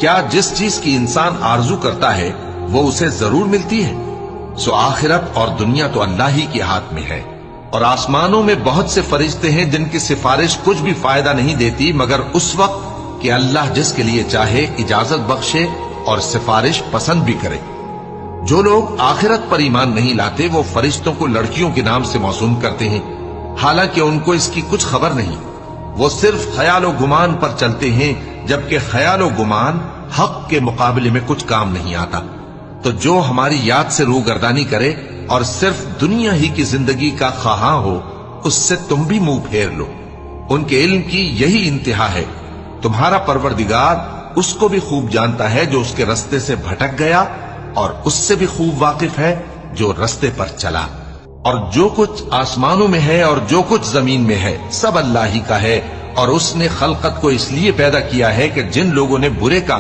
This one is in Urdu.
کیا جس چیز کی انسان آرزو کرتا ہے وہ اسے ضرور ملتی ہے؟ سو آخرت اور دنیا تو اللہ ہی کے ہاتھ میں ہے، اور آسمانوں میں بہت سے فرشتے ہیں جن کی سفارش کچھ بھی فائدہ نہیں دیتی مگر اس وقت کہ اللہ جس کے لیے چاہے اجازت بخشے اور سفارش پسند بھی کرے۔ جو لوگ آخرت پر ایمان نہیں لاتے وہ فرشتوں کو لڑکیوں کے نام سے موسوم کرتے ہیں، حالانکہ ان کو اس کی کچھ خبر نہیں۔ وہ صرف خیال و گمان پر چلتے ہیں، جبکہ خیال و گمان حق کے مقابلے میں کچھ کام نہیں آتا۔ تو جو ہماری یاد سے روگردانی کرے اور صرف دنیا ہی کی زندگی کا خواہاں ہو، اس سے تم بھی منہ پھیر لو۔ ان کے علم کی یہی انتہا ہے۔ تمہارا پروردگار اس کو بھی خوب جانتا ہے جو اس کے رستے سے بھٹک گیا، اور اس سے بھی خوب واقف ہے جو رستے پر چلا۔ اور جو کچھ آسمانوں میں ہے اور جو کچھ زمین میں ہے سب اللہ ہی کا ہے، اور اس نے خلقت کو اس لیے پیدا کیا ہے کہ جن لوگوں نے برے کام